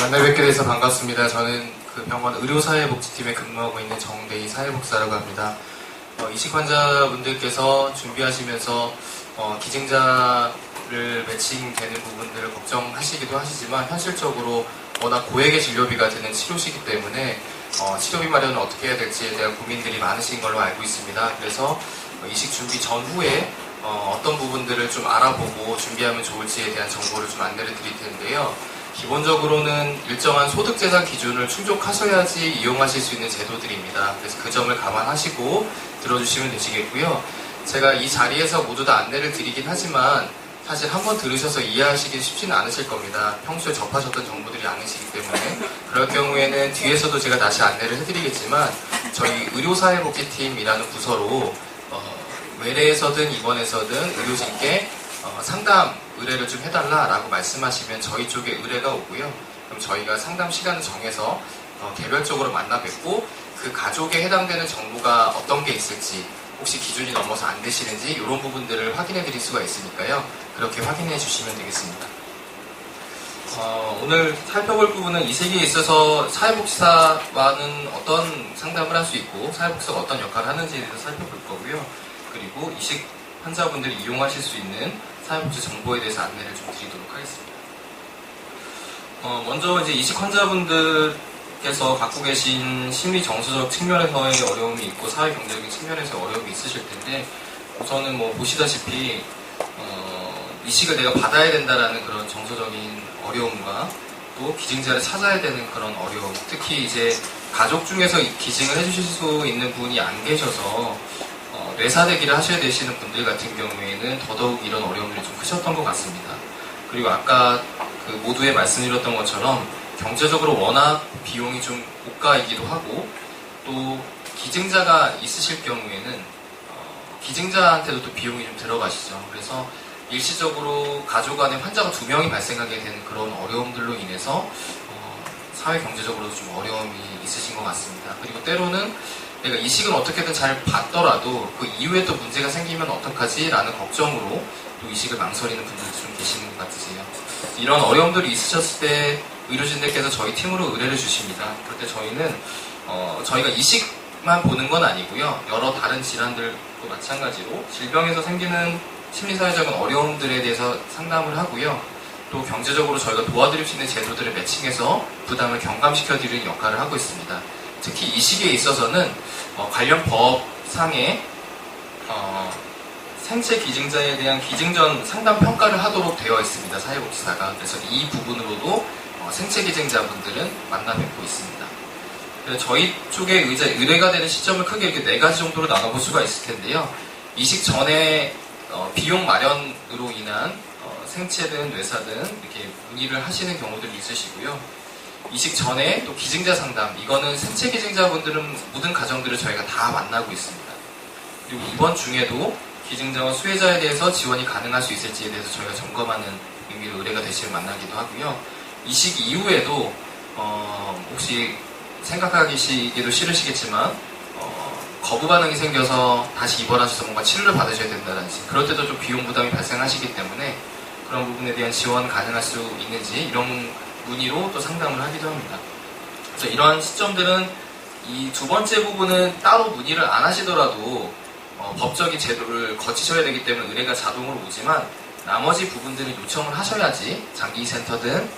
만나 뵙게 돼서 반갑습니다. 저는 그 병원 의료사회복지팀에 근무하고 있는 정대희 사회복사라고 합니다. 이식 환자분들께서 준비하시면서 기증자를 매칭되는 부분들을 걱정하시기도 하시지만 현실적으로 워낙 고액의 진료비가 드는 치료시기 때문에 치료비 마련을 어떻게 해야 될지에 대한 고민들이 많으신 걸로 알고 있습니다. 그래서 이식 준비 전후에 어떤 부분들을 좀 알아보고 준비하면 좋을지에 대한 정보를 좀 안내를 드릴 텐데요. 기본적으로는 일정한 소득재산 기준을 충족하셔야지 이용하실 수 있는 제도들입니다. 그래서 그 점을 감안하시고 들어주시면 되시겠고요. 제가 이 자리에서 모두 다 안내를 드리긴 하지만 사실 한번 들으셔서 이해하시기 쉽지는 않으실 겁니다. 평소에 접하셨던 정보들이 아니시기 때문에. 그럴 경우에는 뒤에서도 제가 다시 안내를 해드리겠지만 저희 의료사회복지팀이라는 부서로 외래에서든 입원에서든 의료진께 상담 의뢰를 좀 해달라라고 말씀하시면 저희 쪽에 의뢰가 오고요. 그럼 저희가 상담 시간을 정해서 개별적으로 만나 뵙고 그 가족에 해당되는 정보가 어떤 게 있을지 혹시 기준이 넘어서 안 되시는지 이런 부분들을 확인해 드릴 수가 있으니까요. 그렇게 확인해 주시면 되겠습니다. 오늘 살펴볼 부분은 이식에 있어서 사회복지사와는 어떤 상담을 할 수 있고 사회복지사가 어떤 역할을 하는지에 대해서 살펴볼 거고요. 그리고 이식 환자분들이 이용하실 수 있는 사회복지 정보에 대해서 안내를 좀 드리도록 하겠습니다. 먼저 이제 이식 환자분들께서 갖고 계신 심리 정서적 측면에서의 어려움이 있고 사회 경제적인 측면에서 어려움이 있으실 텐데 우선은 뭐 보시다시피 이식을 내가 받아야 된다라는 그런 정서적인 어려움과 또 기증자를 찾아야 되는 그런 어려움, 특히 이제 가족 중에서 기증을 해주실 수 있는 분이 안 계셔서 뇌사대기를 하셔야 되시는 분들 같은 경우에는 더더욱 이런 어려움들이 좀 크셨던 것 같습니다. 그리고 아까 그 모두에 말씀드렸던 것처럼 경제적으로 워낙 비용이 좀 고가이기도 하고 또 기증자가 있으실 경우에는 기증자한테도 또 비용이 좀 들어가시죠. 그래서 일시적으로 가족 안에 환자가 2명이 발생하게 되는 그런 어려움들로 인해서 사회 경제적으로도 좀 어려움이 있으신 것 같습니다. 그리고 때로는 내가 이식은 어떻게든 잘 받더라도 그 이후에 또 문제가 생기면 어떡하지? 라는 걱정으로 또 이식을 망설이는 분들도 좀 계시는 것 같으세요. 이런 어려움들이 있으셨을 때 의료진들께서 저희 팀으로 의뢰를 주십니다. 그럴 때 저희는 저희가 이식만 보는 건 아니고요. 여러 다른 질환들도 마찬가지로 질병에서 생기는 심리사회적인 어려움들에 대해서 상담을 하고요. 또 경제적으로 저희가 도와드릴 수 있는 제도들을 매칭해서 부담을 경감시켜드리는 역할을 하고 있습니다. 특히 이 시기에 있어서는 관련 법상에 생체 기증자에 대한 기증 전 상담 평가를 하도록 되어 있습니다. 사회복지사가. 그래서 이 부분으로도 생체 기증자분들은 만나 뵙고 있습니다. 저희 쪽에 의뢰가 되는 시점을 크게 이렇게 4가지 정도로 나눠볼 수가 있을 텐데요. 이식 전에 비용 마련으로 인한 생체든 뇌사든 이렇게 문의를 하시는 경우들이 있으시고요. 이식 전에 또 기증자 상담, 이거는 생체 기증자분들은 모든 가정들을 저희가 다 만나고 있습니다. 그리고 이번 중에도 기증자와 수혜자에 대해서 지원이 가능할 수 있을지에 대해서 저희가 점검하는 의미로 의뢰가 되시면 만나기도 하고요. 이식 이후에도 혹시 생각하기도 싫으시겠지만 거부 반응이 생겨서 다시 입원하셔서 뭔가 치료를 받으셔야 된다든지 그럴 때도 좀 비용 부담이 발생하시기 때문에 그런 부분에 대한 지원 가능할 수 있는지 이런 문의로 또 상담을 하기도 합니다. 그래서 이러한 시점들은 이 2번째 부분은 따로 문의를 안 하시더라도 법적인 제도를 거치셔야 되기 때문에 의뢰가 자동으로 오지만 나머지 부분들은 요청을 하셔야지 장기센터든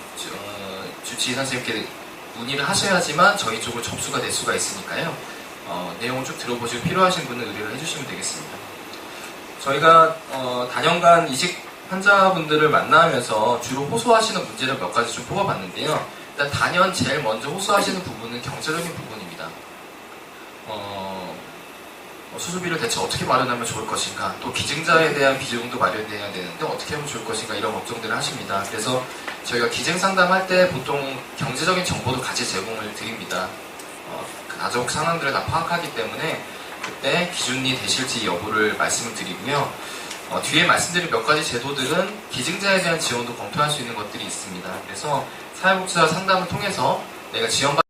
주치의 선생님께 문의를 하셔야지만 저희 쪽으로 접수가 될 수가 있으니까요. 내용을 쭉 들어보시고 필요하신 분은 의뢰를 해주시면 되겠습니다. 저희가 단연간 이식 환자분들을 만나면서 주로 호소하시는 문제를 몇 가지 좀 뽑아봤는데요. 일단 단연 제일 먼저 호소하시는 부분은 경제적인 부분입니다. 수술비를 대체 어떻게 마련하면 좋을 것인가, 또 기증자에 대한 비용도 마련돼야 되는데 어떻게 하면 좋을 것인가 이런 걱정들을 하십니다. 그래서 저희가 기증 상담할 때 보통 경제적인 정보도 같이 제공을 드립니다. 가족 상황들을 다 파악하기 때문에 그때 기준이 되실지 여부를 말씀을 드리고요. 뒤에 말씀드린 몇 가지 제도들은 기증자에 대한 지원도 검토할 수 있는 것들이 있습니다. 그래서 사회복지사 상담을 통해서 내가 지원받는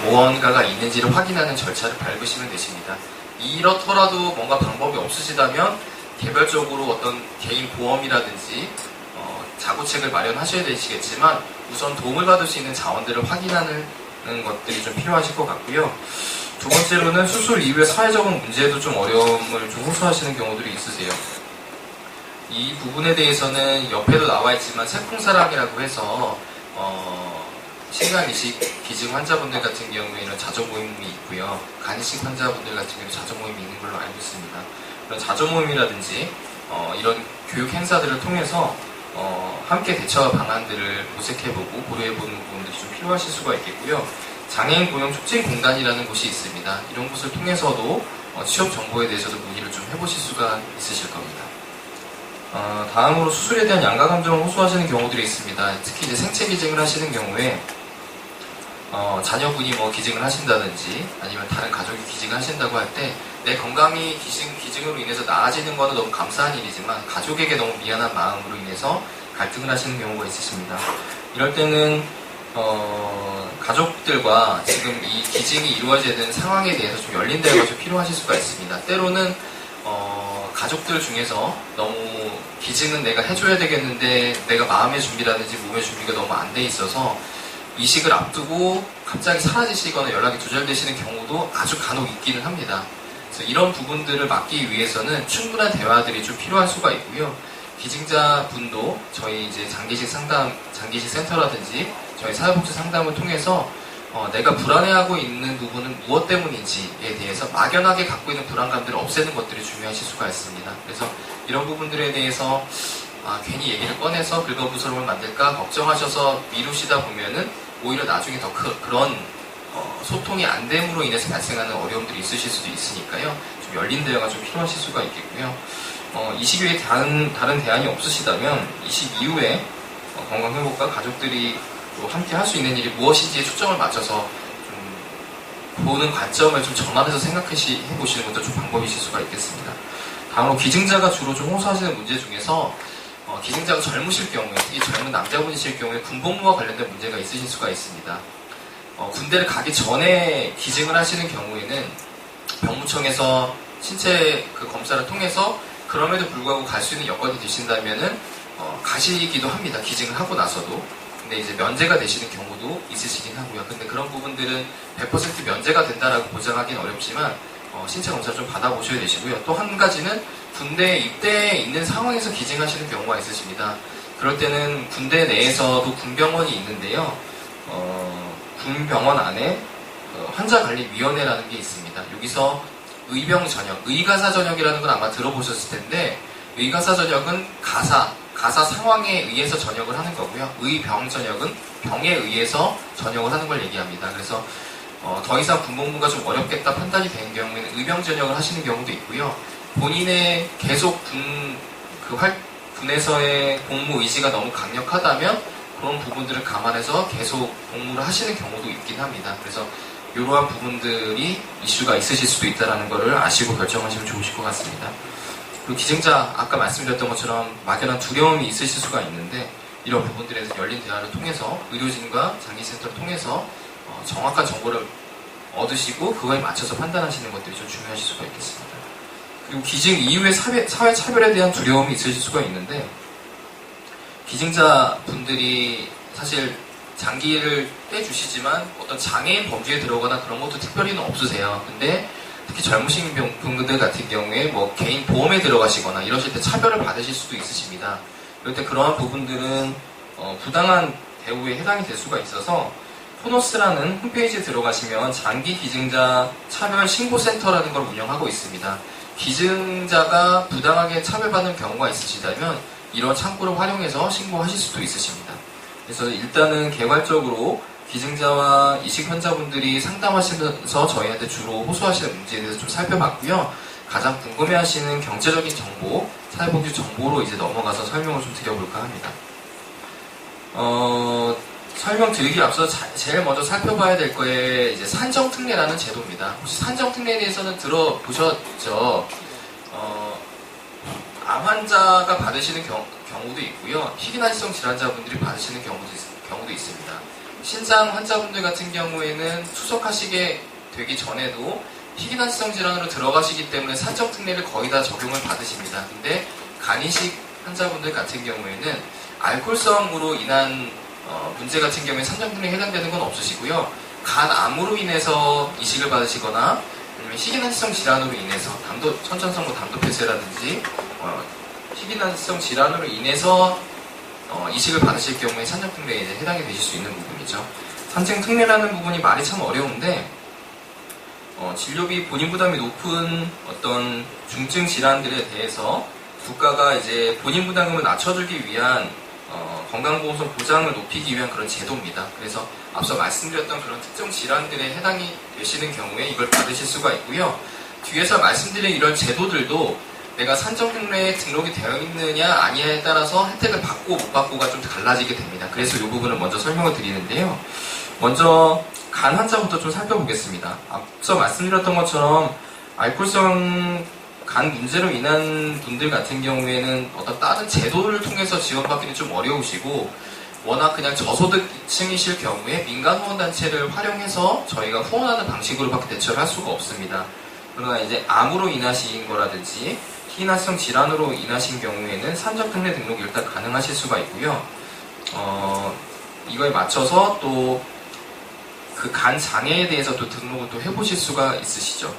보험가가 있는지를 확인하는 절차를 밟으시면 되십니다. 이렇더라도 뭔가 방법이 없으시다면 개별적으로 어떤 개인 보험이라든지 자구책을 마련하셔야 되시겠지만 우선 도움을 받을 수 있는 자원들을 확인하는 것들이 좀 필요하실 것 같고요. 두 번째로는 수술 이후에 사회적인 문제에도 좀 어려움을 좀 호소하시는 경우들이 있으세요. 이 부분에 대해서는 옆에도 나와 있지만 새콩사랑이라고 해서 신장이식 기증 환자분들 같은 경우에는 자조 모임이 있고요. 간이식 환자분들 같은 경우는 자조 모임이 있는 걸로 알고 있습니다. 그런 자조 모임이라든지 이런 교육 행사들을 통해서 함께 대처 방안들을 모색해보고 고려해보는 부분들이 좀 필요하실 수가 있겠고요. 장애인 고용 촉진 공단이라는 곳이 있습니다. 이런 곳을 통해서도 취업 정보에 대해서도 문의를 좀 해보실 수가 있으실 겁니다. 다음으로 수술에 대한 양가 감정을 호소하시는 경우들이 있습니다. 특히 이제 생체 기증을 하시는 경우에 자녀분이 뭐 기증을 하신다든지 아니면 다른 가족이 기증을 하신다고 할 때 내 건강이 기증으로 인해서 나아지는 것은 너무 감사한 일이지만 가족에게 너무 미안한 마음으로 인해서 갈등을 하시는 경우가 있으십니다. 이럴 때는 가족들과 지금 이 기증이 이루어져야 되는 상황에 대해서 좀 열린 대화가 좀 필요하실 수가 있습니다. 때로는 가족들 중에서 너무 기증은 내가 해줘야 되겠는데 내가 마음의 준비라든지 몸의 준비가 너무 안 돼 있어서 이식을 앞두고 갑자기 사라지시거나 연락이 두절되시는 경우도 아주 간혹 있기는 합니다. 그래서 이런 부분들을 막기 위해서는 충분한 대화들이 좀 필요할 수가 있고요. 기증자 분도 저희 이제 장기식 센터라든지 저희 사회복지 상담을 통해서 내가 불안해하고 있는 부분은 무엇 때문인지에 대해서 막연하게 갖고 있는 불안감들을 없애는 것들이 중요하실 수가 있습니다. 그래서 이런 부분들에 대해서 괜히 얘기를 꺼내서 긁어부스럼을 만들까 걱정하셔서 미루시다 보면은 오히려 나중에 더 그런 소통이 안 됨으로 인해서 발생하는 어려움들이 있으실 수도 있으니까요. 좀 열린 대화가 좀 필요하실 수가 있겠고요. 이식 외에 다른 대안이 없으시다면 이식 이후에 건강회복과 가족들이 또 함께 할 수 있는 일이 무엇인지에 초점을 맞춰서 좀 보는 관점을 좀 전환해서 생각해보시는 것도 좀 방법이실 수가 있겠습니다. 다음으로 기증자가 주로 좀 호소하시는 문제 중에서 기증자가 젊으실 경우에, 특히 젊은 남자분이실 경우에 군복무와 관련된 문제가 있으실 수가 있습니다. 군대를 가기 전에 기증을 하시는 경우에는 병무청에서 신체 검사를 통해서 그럼에도 불구하고 갈 수 있는 여건이 되신다면은 가시기도 합니다. 기증을 하고 나서도. 근데 이제 면제가 되시는 경우도 있으시긴 하고요. 근데 그런 부분들은 100% 면제가 된다라고 보장하기는 어렵지만 신체 검사를 좀 받아보셔야 되시고요. 또 한 가지는 군대에 입대해 있는 상황에서 기증하시는 경우가 있으십니다. 그럴 때는 군대 내에서도 군병원이 있는데요. 군병원 안에 환자관리위원회라는 게 있습니다. 여기서 의병 전역, 의가사 전역이라는 건 아마 들어보셨을 텐데 의가사 전역은 가사 상황에 의해서 전역을 하는 거고요. 의병 전역은 병에 의해서 전역을 하는 걸 얘기합니다. 그래서 더 이상 군복무가 좀 어렵겠다 판단이 되는 경우에는 의병 전역을 하시는 경우도 있고요. 본인의 계속 군에서의 복무 의지가 너무 강력하다면 그런 부분들을 감안해서 계속 복무를 하시는 경우도 있긴 합니다. 그래서 이러한 부분들이 이슈가 있으실 수도 있다는 것을 아시고 결정하시면 좋으실 것 같습니다. 그리고 기증자, 아까 말씀드렸던 것처럼 막연한 두려움이 있으실 수가 있는데 이런 부분들에서 열린 대화를 통해서 의료진과 장기센터를 통해서 정확한 정보를 얻으시고 그거에 맞춰서 판단하시는 것들이 좀 중요하실 수가 있겠습니다. 그리고 기증 이후에 사회 차별에 대한 두려움이 있으실 수가 있는데 기증자 분들이 사실 장기를 떼주시지만 어떤 장애인 범주에 들어가거나 그런 것도 특별히는 없으세요. 근데 특히 젊으신 분들 같은 경우에 뭐 개인 보험에 들어가시거나 이러실 때 차별을 받으실 수도 있으십니다. 이럴 때 그러한 부분들은 부당한 대우에 해당이 될 수가 있어서 포노스라는 홈페이지에 들어가시면 장기 기증자 차별 신고센터라는 걸 운영하고 있습니다. 기증자가 부당하게 차별받는 경우가 있으시다면 이런 창구를 활용해서 신고하실 수도 있으십니다. 그래서 일단은 개괄적으로 기증자와 이식 환자분들이 상담하시면서 저희한테 주로 호소하시는 문제에 대해서 좀 살펴봤고요. 가장 궁금해하시는 경제적인 정보, 사회복지 정보로 이제 넘어가서 설명을 좀 드려볼까 합니다. 설명드리기 앞서 제일 먼저 살펴봐야 될 거에 이제 산정특례라는 제도입니다. 혹시 산정특례에 대해서는 들어보셨죠? 암 환자가 받으시는 경우도 있고요. 희귀난치성 질환자분들이 받으시는 경우도 있습니다. 신장 환자분들 같은 경우에는 투석하시게 되기 전에도 희귀난치성 질환으로 들어가시기 때문에 산정특례를 거의 다 적용을 받으십니다. 근데 간이식 환자분들 같은 경우에는 알코올성으로 인한 문제 같은 경우에 산정특례에 해당되는 건 없으시고요. 간암으로 인해서 이식을 받으시거나 아니면 희귀난치성 질환으로 인해서 천천성모 담도폐쇄라든지 희귀난치성 질환으로 인해서 이식을 받으실 경우에 산정특례에 이제 해당이 되실 수 있는 부분이죠. 산정특례라는 부분이 말이 참 어려운데 진료비 본인 부담이 높은 어떤 중증 질환들에 대해서 국가가 이제 본인 부담금을 낮춰주기 위한 건강보험성 보장을 높이기 위한 그런 제도입니다. 그래서 앞서 말씀드렸던 그런 특정 질환들에 해당이 되시는 경우에 이걸 받으실 수가 있고요. 뒤에서 말씀드린 이런 제도들도 내가 산정특례에 등록이 되어 있느냐 아니냐에 따라서 혜택을 받고 못 받고가 좀 달라지게 됩니다. 그래서 이 부분을 먼저 설명을 드리는데요. 먼저 간 환자부터 좀 살펴보겠습니다. 앞서 말씀드렸던 것처럼 알코올성 간 문제로 인한 분들 같은 경우에는 어떤 다른 제도를 통해서 지원받기는 좀 어려우시고 워낙 그냥 저소득층이실 경우에 민간 후원단체를 활용해서 저희가 후원하는 방식으로밖에 대처를 할 수가 없습니다. 그러나 이제 암으로 인하신 거라든지 희귀난치성 질환으로 인하신 경우에는 산정특례 등록이 일단 가능하실 수가 있고요. 이거에 맞춰서 또 그 간 장애에 대해서 또 등록을 또 해보실 수가 있으시죠.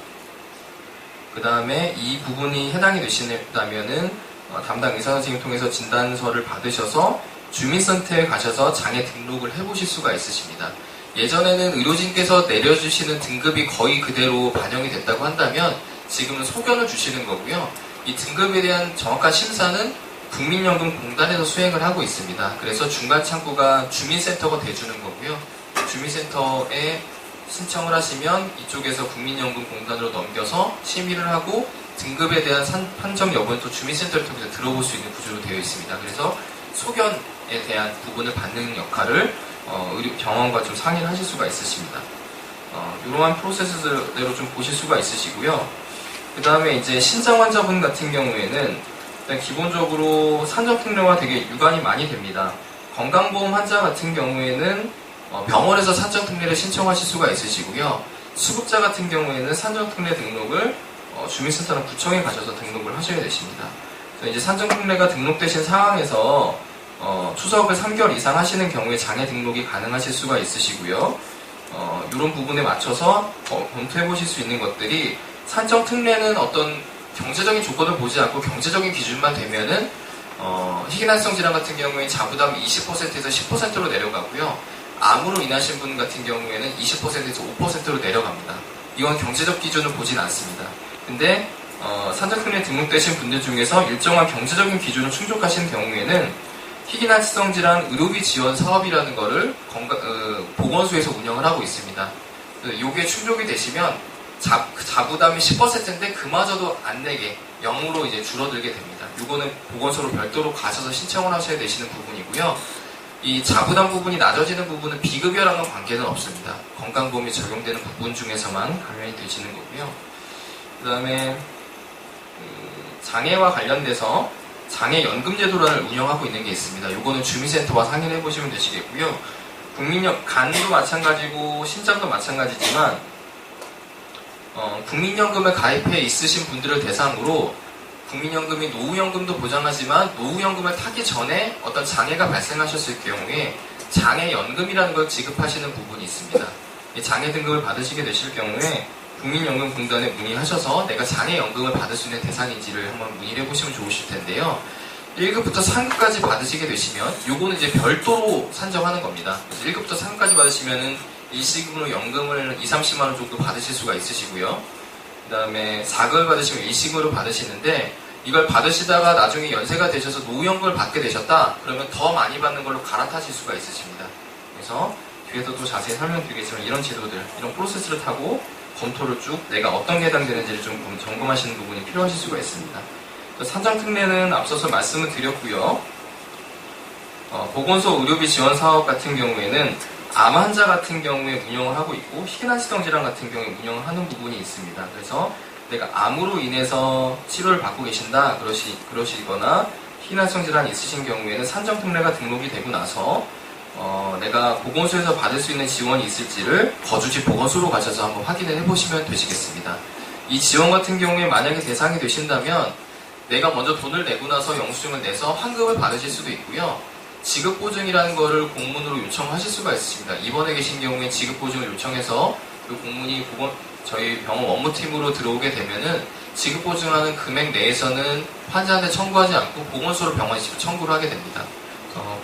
그 다음에 이 부분이 해당이 되신다면은 담당 의사 선생님 통해서 진단서를 받으셔서 주민센터에 가셔서 장애 등록을 해보실 수가 있으십니다. 예전에는 의료진께서 내려주시는 등급이 거의 그대로 반영이 됐다고 한다면 지금은 소견을 주시는 거고요. 이 등급에 대한 정확한 심사는 국민연금공단에서 수행을 하고 있습니다. 그래서 중간 창구가 주민센터가 돼주는 거고요. 주민센터에 신청을 하시면 이쪽에서 국민연금공단으로 넘겨서 심의를 하고 등급에 대한 판정 여부는 또 주민센터를 통해서 들어볼 수 있는 구조로 되어 있습니다. 그래서 소견에 대한 부분을 받는 역할을 병원과 좀 상의를 하실 수가 있으십니다. 이러한 프로세스대로 좀 보실 수가 있으시고요. 그 다음에 이제 신장 환자분 같은 경우에는 일단 기본적으로 산정특례와 되게 유관이 많이 됩니다. 건강보험 환자 같은 경우에는 병원에서 산정특례를 신청하실 수가 있으시고요. 수급자 같은 경우에는 산정특례 등록을 주민센터나 구청에 가셔서 등록을 하셔야 되십니다. 그래서 이제 산정특례가 등록되신 상황에서 추석을 3개월 이상 하시는 경우에 장애 등록이 가능하실 수가 있으시고요. 이런 부분에 맞춰서 검토해 보실 수 있는 것들이 산정특례는 어떤 경제적인 조건을 보지 않고 경제적인 기준만 되면은 희귀난치성 질환 같은 경우에 자부담이 20%에서 10%로 내려가고요. 암으로 인하신 분 같은 경우에는 20%에서 5%로 내려갑니다. 이건 경제적 기준을 보진 않습니다. 근데 산정특례 등록되신 분들 중에서 일정한 경제적인 기준을 충족하신 경우에는 희귀난치성 질환 의료비 지원 사업이라는 거를 보건소에서 운영을 하고 있습니다. 이게 충족이 되시면 자부담이 10%인데 그마저도 안 내게 0으로 이제 줄어들게 됩니다. 이거는 보건소로 별도로 가셔서 신청을 하셔야 되시는 부분이고요. 이 자부담 부분이 낮아지는 부분은 비급여랑은 관계는 없습니다. 건강보험이 적용되는 부분 중에서만 감면이 되시는 거고요. 그 다음에 장애와 관련돼서 장애연금제도를 운영하고 있는 게 있습니다. 이거는 주민센터와 상의를 해보시면 되시겠고요. 간도 마찬가지고 신장도 마찬가지지만 국민연금을 가입해 있으신 분들을 대상으로 국민연금이 노후연금도 보장하지만 노후연금을 타기 전에 어떤 장애가 발생하셨을 경우에 장애연금이라는 걸 지급하시는 부분이 있습니다. 이 장애 등급을 받으시게 되실 경우에 국민연금공단에 문의하셔서 내가 장애연금을 받을 수 있는 대상인지를 한번 문의를 해보시면 좋으실 텐데요. 1급부터 3급까지 받으시게 되시면 요거는 이제 별도로 산정하는 겁니다. 그래서 1급부터 3급까지 받으시면은 일시금으로 연금을 2, 30만 원 정도 받으실 수가 있으시고요. 그 다음에 4급을 받으시면 일시금으로 받으시는데 이걸 받으시다가 나중에 연세가 되셔서 노후연금을 받게 되셨다 그러면 더 많이 받는 걸로 갈아타실 수가 있으십니다. 그래서 뒤에서 또 자세히 설명드리겠지만 이런 제도들, 이런 프로세스를 타고 검토를 쭉 내가 어떤 게 해당되는지를 좀 점검하시는 부분이 필요하실 수가 있습니다. 산정특례는 앞서서 말씀을 드렸고요. 보건소 의료비 지원 사업 같은 경우에는 암 환자 같은 경우에 운영을 하고 있고 희귀난치성 질환 같은 경우에 운영을 하는 부분이 있습니다. 그래서 내가 암으로 인해서 치료를 받고 계신다 그러시거나 희귀난치성 질환이 있으신 경우에는 산정특례가 등록이 되고 나서 내가 보건소에서 받을 수 있는 지원이 있을지를 거주지 보건소로 가셔서 한번 확인을 해보시면 되시겠습니다. 이 지원 같은 경우에 만약에 대상이 되신다면 내가 먼저 돈을 내고 나서 영수증을 내서 환급을 받으실 수도 있고요. 지급보증이라는 거를 공문으로 요청하실 수가 있습니다. 입원해 계신 경우에 지급보증을 요청해서 그 공문이 저희 병원 원무팀으로 들어오게 되면은 지급보증하는 금액 내에서는 환자한테 청구하지 않고 보건소로 병원에 직접 청구를 하게 됩니다.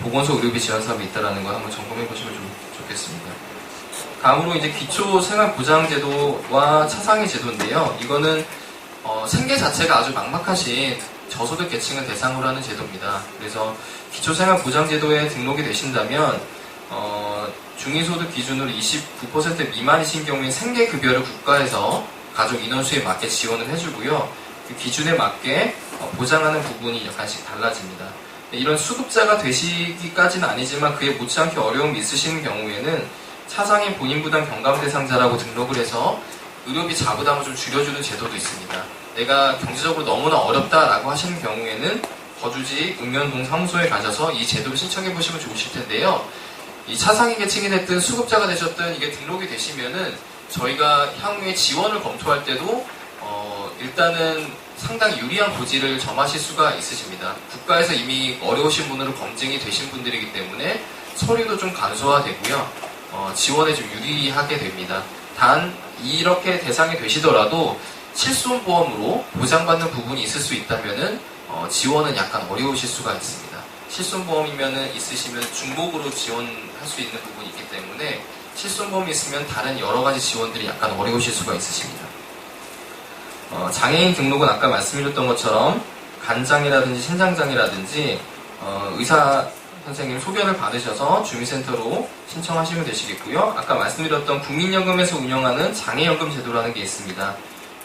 보건소 의료비 지원 사업이 있다는 거 한번 점검해 보시면 좋겠습니다. 다음으로 이제 기초생활보장제도와 차상위 제도인데요. 이거는 생계 자체가 아주 막막하신 저소득 계층을 대상으로 하는 제도입니다. 그래서 기초생활보장제도에 등록이 되신다면 중위소득 기준으로 29% 미만이신 경우에 생계급여를 국가에서 가족 인원수에 맞게 지원을 해주고요. 그 기준에 맞게 보장하는 부분이 약간씩 달라집니다. 이런 수급자가 되시기까지는 아니지만 그에 못지않게 어려움이 있으신 경우에는 차상위 본인부담 경감 대상자라고 등록을 해서 의료비 자부담을 좀 줄여주는 제도도 있습니다. 내가 경제적으로 너무나 어렵다라고 하시는 경우에는 거주지 읍면동 사무소에 가셔서 이 제도를 신청해 보시면 좋으실 텐데요. 이 차상위 계층이 됐든 수급자가 되셨든 이게 등록이 되시면은 저희가 향후에 지원을 검토할 때도 일단은 상당히 유리한 고지를 점하실 수가 있으십니다. 국가에서 이미 어려우신 분으로 검증이 되신 분들이기 때문에 서류도 좀 간소화되고요. 지원에 좀 유리하게 됩니다. 단 이렇게 대상이 되시더라도 실손보험으로 보장받는 부분이 있을 수 있다면은 지원은 약간 어려우실 수가 있습니다. 실손보험이면은 있으시면 중복으로 지원할 수 있는 부분이 있기 때문에 실손보험이 있으면 다른 여러 가지 지원들이 약간 어려우실 수가 있으십니다. 장애인 등록은 아까 말씀드렸던 것처럼 간장이라든지 신장장이라든지 의사 선생님 소견을 받으셔서 주민센터로 신청하시면 되시겠고요. 아까 말씀드렸던 국민연금에서 운영하는 장애연금 제도라는 게 있습니다.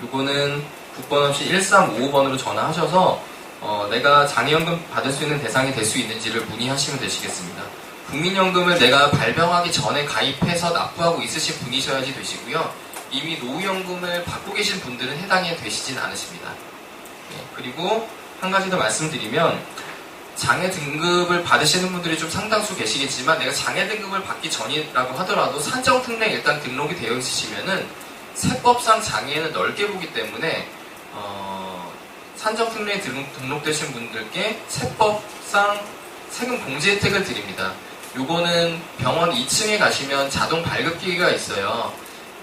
이거는 국번 없이 1355번으로 전화하셔서 내가 장애연금 받을 수 있는 대상이 될 수 있는지를 문의하시면 되시겠습니다. 국민연금을 내가 발병하기 전에 가입해서 납부하고 있으신 분이셔야지 되시고요. 이미 노후연금을 받고 계신 분들은 해당이 되시진 않으십니다. 그리고 한 가지 더 말씀드리면 장애 등급을 받으시는 분들이 좀 상당수 계시겠지만 내가 장애 등급을 받기 전이라고 하더라도 산정특례 일단 등록이 되어 있으시면은 세법상 장애는 넓게 보기 때문에 산정특례에 등록되신 분들께 세법상 세금 공제 혜택을 드립니다. 요거는 병원 2층에 가시면 자동 발급기가 있어요.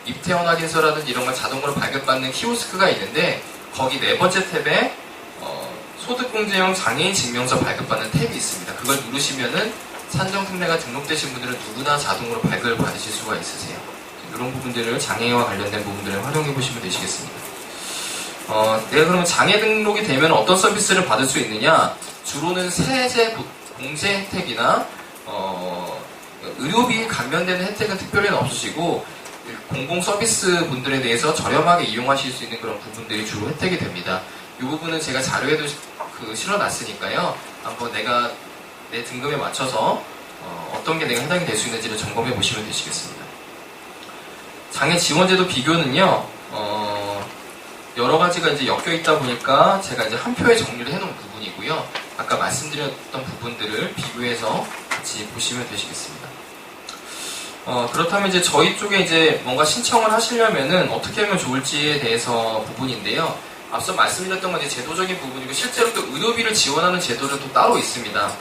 입퇴원 확인서라든지 이런 걸 자동으로 발급받는 키오스크가 있는데 거기 네 번째 탭에 소득공제형 장애인 증명서 발급받는 탭이 있습니다. 그걸 누르시면은 산정특례가 등록되신 분들은 누구나 자동으로 발급을 받으실 수가 있으세요. 이런 부분들을 장애와 관련된 부분들을 활용해 보시면 되시겠습니다. 내가 그러면 장애 등록이 되면 어떤 서비스를 받을 수 있느냐? 주로는 세제 공제 혜택이나 의료비 감면되는 혜택은 특별히는 없으시고 공공 서비스 분들에 대해서 저렴하게 이용하실 수 있는 그런 부분들이 주로 혜택이 됩니다. 이 부분은 제가 자료에도 실어놨으니까요. 한번 내가 내 등급에 맞춰서 어떤 게 내가 해당이 될 수 있는지를 점검해 보시면 되시겠습니다. 장애 지원제도 비교는요, 여러 가지가 이제 엮여 있다 보니까 제가 이제 한 표에 정리를 해놓은 부분이고요. 아까 말씀드렸던 부분들을 비교해서 같이 보시면 되시겠습니다. 그렇다면 이제 저희 쪽에 이제 뭔가 신청을 하시려면은 어떻게 하면 좋을지에 대해서 부분인데요. 앞서 말씀드렸던 건 이제 제도적인 부분이고 실제로 또 의료비를 지원하는 제도는 또 따로 있습니다.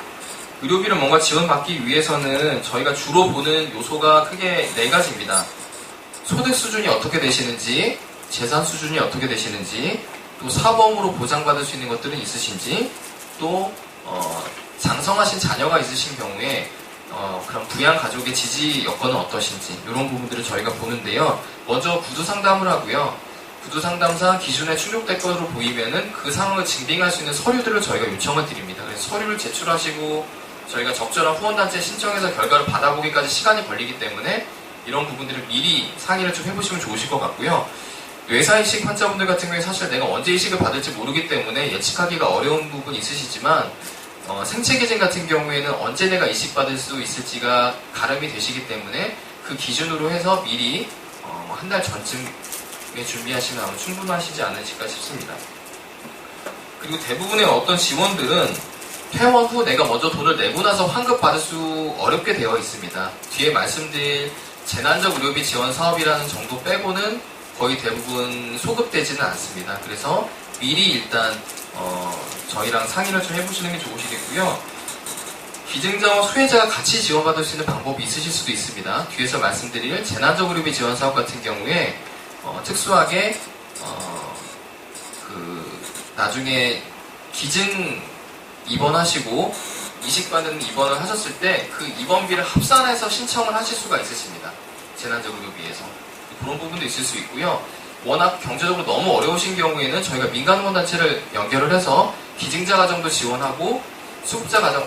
의료비를 뭔가 지원받기 위해서는 저희가 주로 보는 요소가 크게 네 가지입니다. 소득 수준이 어떻게 되시는지, 재산 수준이 어떻게 되시는지, 또 사보험으로 보장받을 수 있는 것들은 있으신지, 또 장성하신 자녀가 있으신 경우에 그럼 부양 가족의 지지 여건은 어떠신지 이런 부분들을 저희가 보는데요. 먼저 구두 상담을 하고요. 구두 상담사 기준에 충족될 것으로 보이면은 그 상황을 증빙할 수 있는 서류들을 저희가 요청을 드립니다. 그래서 서류를 제출하시고 저희가 적절한 후원단체에 신청해서 결과를 받아보기까지 시간이 걸리기 때문에 이런 부분들을 미리 상의를 좀 해보시면 좋으실 것 같고요. 뇌사이식 환자분들 같은 경우에 사실 내가 언제 이식을 받을지 모르기 때문에 예측하기가 어려운 부분이 있으시지만 생체계증 같은 경우에는 언제 내가 이식받을 수 있을지가 가름이 되시기 때문에 그 기준으로 해서 미리 한 달 전쯤에 준비하시면 아마 충분하시지 않으실까 싶습니다. 그리고 대부분의 어떤 지원들은 퇴원 후 내가 먼저 돈을 내고 나서 환급받을 수 어렵게 되어 있습니다. 뒤에 말씀드릴 재난적 의료비 지원 사업이라는 정도 빼고는 거의 대부분 소급되지는 않습니다. 그래서 미리 일단 저희랑 상의를 좀 해보시는 게 좋으시겠고요. 기증자와 소외자가 같이 지원받을 수 있는 방법이 있으실 수도 있습니다. 뒤에서 말씀드릴 재난저금리 지원 사업 같은 경우에 특수하게 나중에 기증 입원하시고 이식받은 입원을 하셨을 때 그 입원비를 합산해서 신청을 하실 수가 있으십니다. 재난저금리에서 그런 부분도 있을 수 있고요. 워낙 경제적으로 너무 어려우신 경우에는 저희가 민간후원단체를 연결을 해서 기증자 가정도 지원하고 수급자 가정,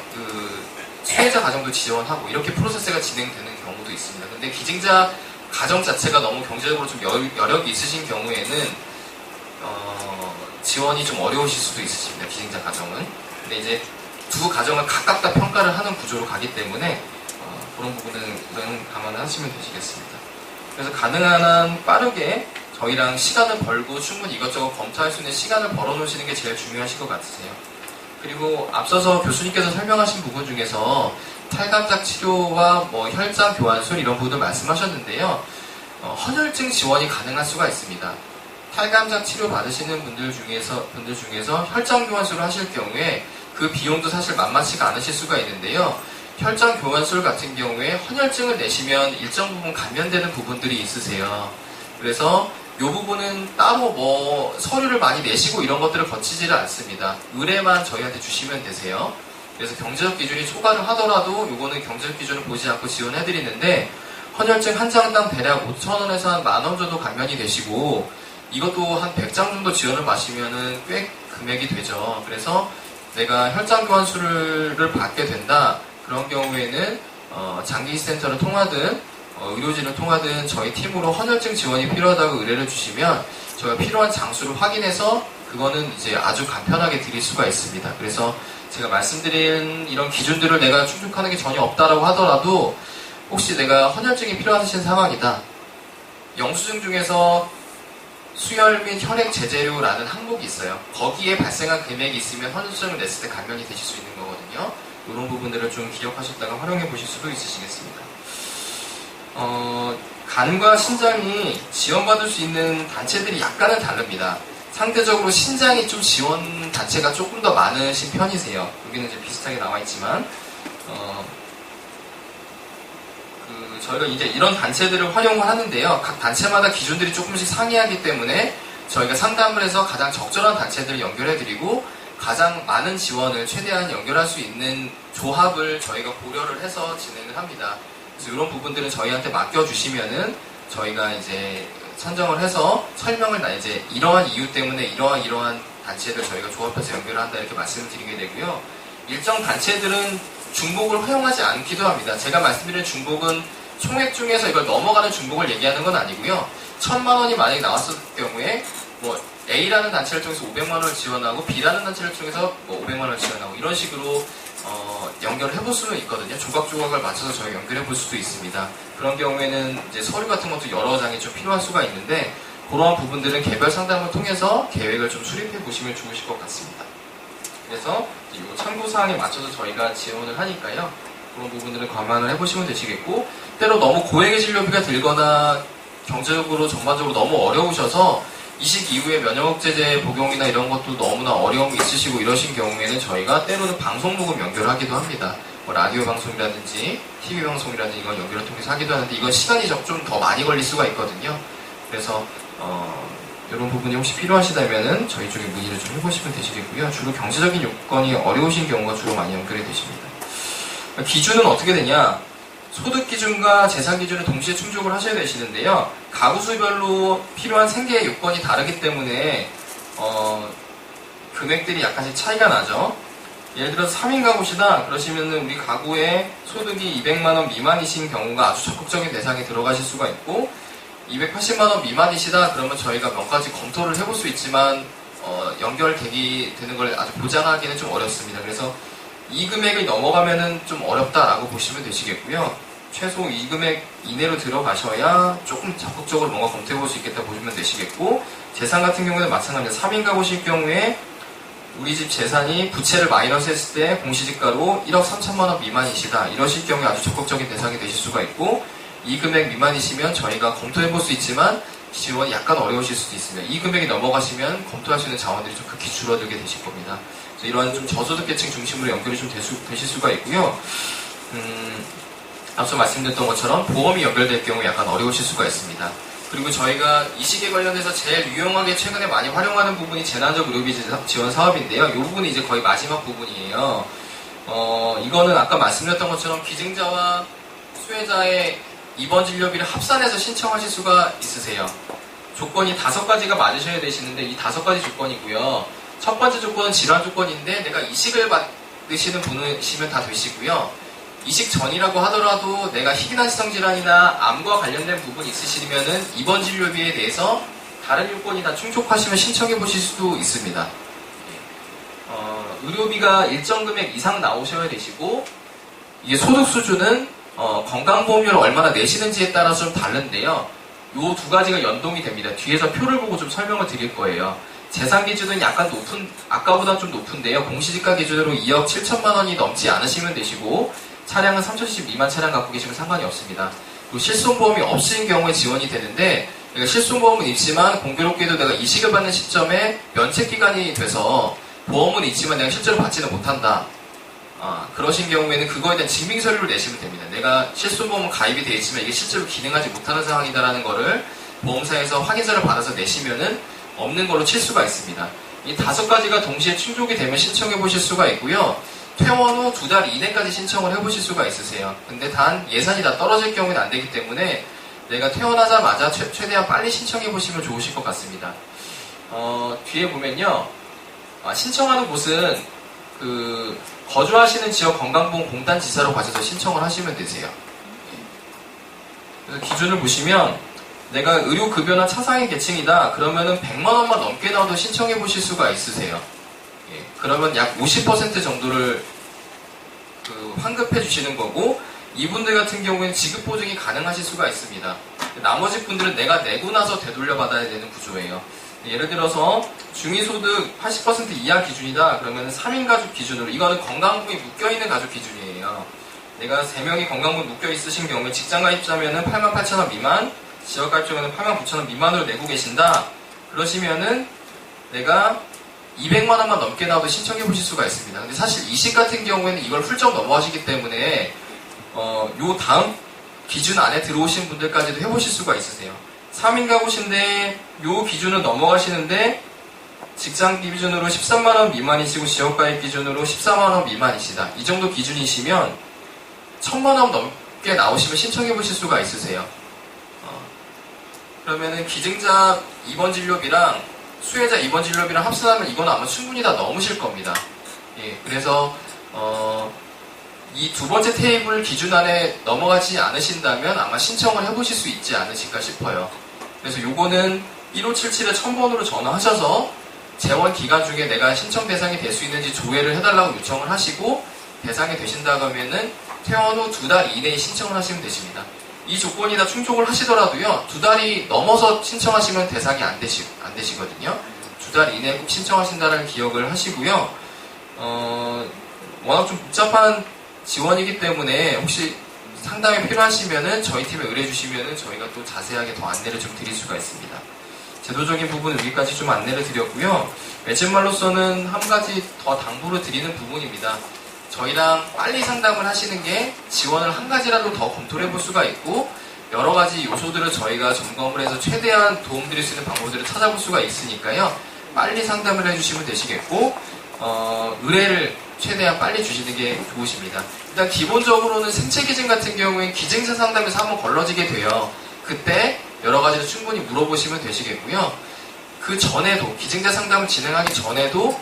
수혜자 가정도 지원하고 이렇게 프로세스가 진행되는 경우도 있습니다. 근데 기증자 가정 자체가 너무 경제적으로 좀 여력이 있으신 경우에는 지원이 좀 어려우실 수도 있으십니다. 기증자 가정은. 근데 이제 두 가정을 각각 다 평가를 하는 구조로 가기 때문에 그런 부분은 감안하시면 되시겠습니다. 그래서 가능한 한 빠르게 저희랑 시간을 벌고 충분히 이것저것 검토할 수 있는 시간을 벌어놓으시는 게 제일 중요하실 것 같으세요. 그리고 앞서서 교수님께서 설명하신 부분 중에서 탈감작 치료와 혈장 교환술 이런 부분을 말씀하셨는데요. 헌혈증 지원이 가능할 수가 있습니다. 탈감작 치료 받으시는 분들 중에서 혈장 교환술을 하실 경우에 그 비용도 사실 만만치가 않으실 수가 있는데요. 혈장 교환술 같은 경우에 헌혈증을 내시면 일정 부분 감면되는 부분들이 있으세요. 그래서 이 부분은 따로 서류를 많이 내시고 이런 것들을 거치지를 않습니다. 의뢰만 저희한테 주시면 되세요. 그래서 경제적 기준이 초과를 하더라도 이거는 경제적 기준을 보지 않고 지원해드리는데 헌혈증 한 장당 대략 5,000원에서 한 10,000원 정도 감면이 되시고 이것도 한 100장 정도 지원을 마시면은 꽤 금액이 되죠. 그래서 내가 혈장 교환술을 받게 된다. 그런 경우에는 장기센터를 통하든 의료진을 통하든 저희 팀으로 헌혈증 지원이 필요하다고 의뢰를 주시면 저희가 필요한 장수를 확인해서 그거는 이제 아주 간편하게 드릴 수가 있습니다. 그래서 제가 말씀드린 이런 기준들을 내가 충족하는 게 전혀 없다라고 하더라도 혹시 내가 헌혈증이 필요하신 상황이다. 영수증 중에서 수혈 및 혈액 제재료라는 항목이 있어요. 거기에 발생한 금액이 있으면 헌혈증을 냈을 때 감면이 되실 수 있는 거거든요. 이런 부분들을 좀 기억하셨다가 활용해 보실 수도 있으시겠습니다. 간과 신장이 지원받을 수 있는 단체들이 약간은 다릅니다. 상대적으로 신장이 좀 지원 단체가 조금 더 많으신 편이세요. 여기는 이제 비슷하게 나와 있지만, 저희가 이제 이런 단체들을 활용을 하는데요. 각 단체마다 기준들이 조금씩 상이하기 때문에 저희가 상담을 해서 가장 적절한 단체들을 연결해드리고 가장 많은 지원을 최대한 연결할 수 있는 조합을 저희가 고려를 해서 진행을 합니다. 그래서 이런 부분들은 저희한테 맡겨주시면은 저희가 이제 선정을 해서 설명을 이제 이러한 이유 때문에 이러한 단체들 저희가 조합해서 연결을 한다 이렇게 말씀을 드리게 되고요. 일정 단체들은 중복을 허용하지 않기도 합니다. 제가 말씀드린 중복은 총액 중에서 이걸 넘어가는 중복을 얘기하는 건 아니고요. 1,000만 원이 만약에 나왔을 경우에 A라는 단체를 통해서 500만 원을 지원하고 B라는 단체를 통해서 500만 원을 지원하고 이런 식으로 연결을 해볼 수는 있거든요. 조각조각을 맞춰서 저희가 연결해 볼 수도 있습니다. 그런 경우에는 이제 서류 같은 것도 여러 장이 좀 필요할 수가 있는데 그러한 부분들은 개별 상담을 통해서 계획을 좀 수립해 보시면 좋으실 것 같습니다. 그래서 이 참고사항에 맞춰서 저희가 지원을 하니까요. 그런 부분들은 감안을 해보시면 되시겠고 때로 너무 고액의 진료비가 들거나 경제적으로 전반적으로 너무 어려우셔서 이식 이후에 면역제제 복용이나 이런 것도 너무나 어려움이 있으시고 이러신 경우에는 저희가 때로는 방송국을 연결하기도 합니다. 라디오 방송이라든지 TV 방송이라든지 이건 연결을 통해서 하기도 하는데 이건 시간이 좀 더 많이 걸릴 수가 있거든요. 그래서 이런 부분이 혹시 필요하시다면은 저희 쪽에 문의를 좀 해보시면 되시겠고요. 주로 경제적인 요건이 어려우신 경우가 주로 많이 연결이 되십니다. 기준은 어떻게 되냐? 소득 기준과 재산 기준을 동시에 충족을 하셔야 되시는데요. 가구 수별로 필요한 생계 요건이 다르기 때문에 금액들이 약간씩 차이가 나죠. 예를 들어서 3인 가구시다 그러시면은 우리 가구에 소득이 200만 원 미만이신 경우가 아주 적극적인 대상에 들어가실 수가 있고 280만 원 미만이시다 그러면 저희가 몇 가지 검토를 해볼 수 있지만 연결되기 되는 걸 아주 보장하기는 좀 어렵습니다. 그래서 이 금액을 넘어가면은 좀 어렵다라고 보시면 되시겠고요. 최소 이 금액 이내로 들어가셔야 조금 적극적으로 뭔가 검토해볼 수 있겠다 보시면 되시겠고 재산 같은 경우는 마찬가지로 3인 가구실 경우에 우리 집 재산이 부채를 마이너스 했을 때 공시지가로 1억 3천만 원 미만이시다 이러실 경우에 아주 적극적인 대상이 되실 수가 있고 이 금액 미만이시면 저희가 검토해볼 수 있지만 지원이 약간 어려우실 수도 있습니다. 이 금액이 넘어가시면 검토할 수 있는 자원들이 좀 극히 줄어들게 되실 겁니다. 그래서 이러한 좀 저소득계층 중심으로 연결이 좀 되실 수가 있고요. 앞서 말씀드렸던 것처럼 보험이 연결될 경우 약간 어려우실 수가 있습니다. 그리고 저희가 이 시기에 관련해서 제일 유용하게 최근에 많이 활용하는 부분이 재난적 의료비 지원 사업인데요. 이 부분이 이제 거의 마지막 부분이에요. 이거는 아까 말씀드렸던 것처럼 기증자와 수혜자의 입원 진료비를 합산해서 신청하실 수가 있으세요. 조건이 5가지가 맞으셔야 되시는데 이 5가지 조건이고요. 첫 번째 조건은 질환 조건인데 내가 이식을 받으시는 분이시면 다 되시고요. 이식 전이라고 하더라도 내가 희귀난치성 질환이나 암과 관련된 부분이 있으시면은 입원 진료비에 대해서 다른 요건이 다 충족하시면 신청해 보실 수도 있습니다. 의료비가 일정 금액 이상 나오셔야 되시고 이게 소득 수준은 건강보험료를 얼마나 내시는지에 따라서 좀 다른데요. 요 2가지가 연동이 됩니다. 뒤에서 표를 보고 좀 설명을 드릴 거예요. 재산 기준은 약간 아까보다 좀 높은데요. 공시지가 기준으로 2억 7천만 원이 넘지 않으시면 되시고 차량은 3,000cc 미만 차량 갖고 계시면 상관이 없습니다. 그리고 실손보험이 없으신 경우에 지원이 되는데 내가 실손보험은 있지만 공교롭게도 내가 이식을 받는 시점에 면책기간이 돼서 보험은 있지만 내가 실제로 받지는 못한다. 그러신 경우에는 그거에 대한 증빙서류를 내시면 됩니다. 내가 실손보험은 가입이 되어 있지만 이게 실제로 기능하지 못하는 상황이다라는 거를 보험사에서 확인서를 받아서 내시면은 없는 걸로 칠 수가 있습니다. 이 5가지가 동시에 충족이 되면 신청해 보실 수가 있고요. 퇴원 후 2달 이내까지 신청을 해보실 수가 있으세요. 근데 단 예산이 다 떨어질 경우는 안 되기 때문에 내가 퇴원하자마자 최대한 빨리 신청해 보시면 좋으실 것 같습니다. 뒤에 보면요. 신청하는 곳은 거주하시는 지역 건강보험 공단 지사로 가셔서 신청을 하시면 되세요. 그래서 기준을 보시면 내가 의료급여나 차상위 계층이다 그러면은 100만 원만 넘게 나와도 신청해 보실 수가 있으세요. 그러면 약 50% 정도를 환급해 주시는 거고 이분들 같은 경우에는 지급 보증이 가능하실 수가 있습니다. 나머지 분들은 내가 내고 나서 되돌려 받아야 되는 구조예요. 예를 들어서 중위소득 80% 이하 기준이다 그러면 3인 가족 기준으로 이거는 건강보험이 묶여있는 가족 기준이에요. 내가 3명이 건강보험 묶여있으신 경우에 직장가입자면은 88,000원 미만 지역가입자면은 89,000원 미만으로 내고 계신다 그러시면은 내가 200만 원만 넘게 나와도 신청해 보실 수가 있습니다. 근데 사실 이식 같은 경우에는 이걸 훌쩍 넘어가시기 때문에 요 다음 기준 안에 들어오신 분들까지도 해보실 수가 있으세요. 3인 가구신데 요 기준은 넘어가시는데 직장 기준으로 13만 원 미만이시고 지역가입 기준으로 14만 원 미만이시다. 이 정도 기준이시면 1000만 원 넘게 나오시면 신청해 보실 수가 있으세요. 그러면은 기증자 입원 진료비랑 수혜자 입원 진료비랑 합산하면 이건 아마 충분히 다 넘으실 겁니다. 그래서 이 2번째 테이블 기준 안에 넘어가지 않으신다면 아마 신청을 해보실 수 있지 않으실까 싶어요. 그래서 요거는 1577에 1000번으로 전화하셔서 재원 기간 중에 내가 신청 대상이 될 수 있는지 조회를 해달라고 요청을 하시고 대상이 되신다고 하면은 퇴원 후 2달 이내에 신청을 하시면 되십니다. 이 조건이 다 충족을 하시더라도요, 2달이 넘어서 신청하시면 대상이 안 되시거든요. 2달 이내에 꼭 신청하신다는 기억을 하시고요. 워낙 좀 복잡한 지원이기 때문에 혹시 상담이 필요하시면은 저희 팀에 의뢰해 주시면은 저희가 또 자세하게 더 안내를 좀 드릴 수가 있습니다. 제도적인 부분은 여기까지 좀 안내를 드렸고요. 맺은말로서는 한 가지 더 당부를 드리는 부분입니다. 저희랑 빨리 상담을 하시는 게 지원을 한 가지라도 더 검토를 해볼 수가 있고 여러 가지 요소들을 저희가 점검을 해서 최대한 도움드릴 수 있는 방법들을 찾아볼 수가 있으니까요. 빨리 상담을 해주시면 되시겠고 의뢰를 최대한 빨리 주시는 게 좋으십니다. 일단 기본적으로는 생체기증 같은 경우엔 기증자 상담에서 한번 걸러지게 돼요. 그때 여러 가지를 충분히 물어보시면 되시겠고요. 그 전에도 기증자 상담을 진행하기 전에도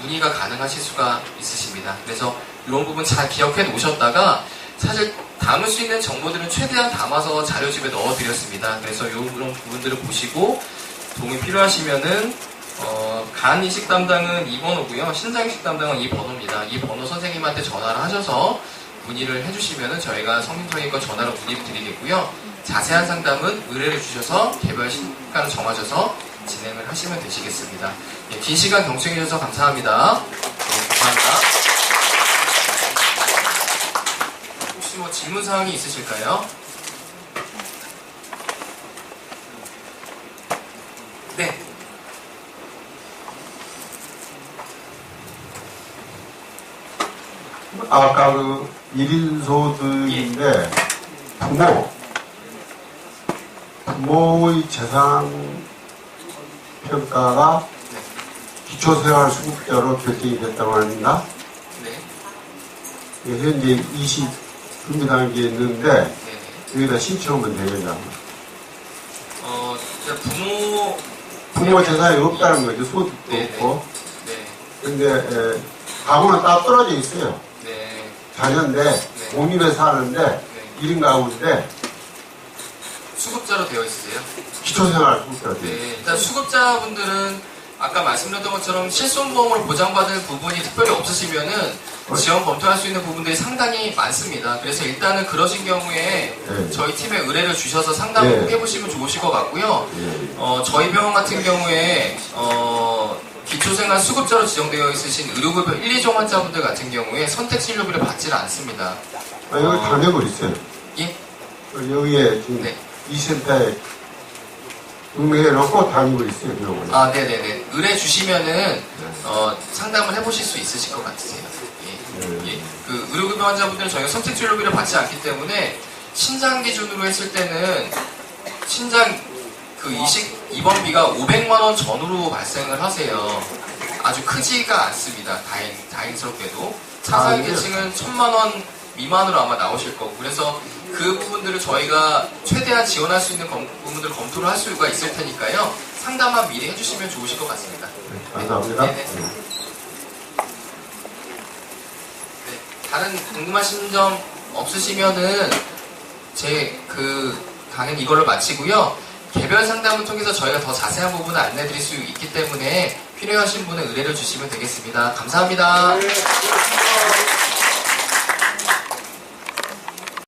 문의가 가능하실 수가 있으십니다. 그래서 이런 부분 잘 기억해 놓으셨다가 사실 담을 수 있는 정보들은 최대한 담아서 자료집에 넣어드렸습니다. 그래서 이런 부분들을 보시고 도움이 필요하시면은 간 이식 담당은 이 번호고요. 신장 이식 담당은 이 번호입니다. 이 번호 선생님한테 전화를 하셔서 문의를 해주시면은 저희가 성심성의과 전화로 문의를 드리겠고요. 자세한 상담은 의뢰를 주셔서 개별 시간 정하셔서 진행을 하시면 되시겠습니다. 네, 긴 시간 경청해 주셔서 감사합니다. 네, 감사합니다. 혹시 뭐 질문사항이 있으실까요? 네. 아까 그 1인 소득인데 부모의 재산 평가가 네. 기초생활수급자로 결정이 됐다고 합니다. 네. 현재 20 준비 단계에 있는데 네네. 여기다 신청하면 되겠냐. 부모 재산이 없다는 거죠. 소득도 네네. 없고. 네. 근데 가구는 딱 떨어져 있어요. 네. 자녀인데 공립에 사는데 네. 1인 가구인데 수급자로 되어 있으세요? 기초생활수급자 돼요. 네. 일단 수급자분들은 아까 말씀드렸던 것처럼 실손보험으로 보장받을 부분이 특별히 없으시면은 지원 검토할 수 있는 부분들이 상당히 많습니다. 그래서 일단은 그러신 경우에 네. 저희 팀에 의뢰를 주셔서 상담을 네. 꼭 해보시면 좋으실 것 같고요. 예. 저희 병원 같은 경우에 기초생활 수급자로 지정되어 있으신 의료급여 1, 2종 환자분들 같은 경우에 선택진료비를 받지는 않습니다. 여기 다 내고 있어요. 예? 여기에 지금 네. 이 센터에 응해놓고 다니고 있어요. 병원에. 아, 네네네. 의뢰 주시면은 상담을 해보실 수 있으실 것 같으세요. 예. 예. 그 의료급여 환자분들은 저희가 선택진료비를 받지 않기 때문에 신장 기준으로 했을 때는 신장 그 이식 입원비가 500만 원 전후로 발생을 하세요. 아주 크지가 않습니다. 다행스럽게도 차상 계층은 1000만 원 미만으로 아마 나오실 거고, 그래서 그 부분들을 저희가 최대한 지원할 수 있는 부분들을 검토를 할 수가 있을 테니까요. 상담만 미리 해주시면 좋으실 것 같습니다. 네, 감사합니다. 네네. 네, 다른 궁금하신 점 없으시면은 제 그 강연 이걸로 마치고요. 개별 상담을 통해서 저희가 더 자세한 부분을 안내드릴 수 있기 때문에 필요하신 분은 의뢰를 주시면 되겠습니다. 감사합니다.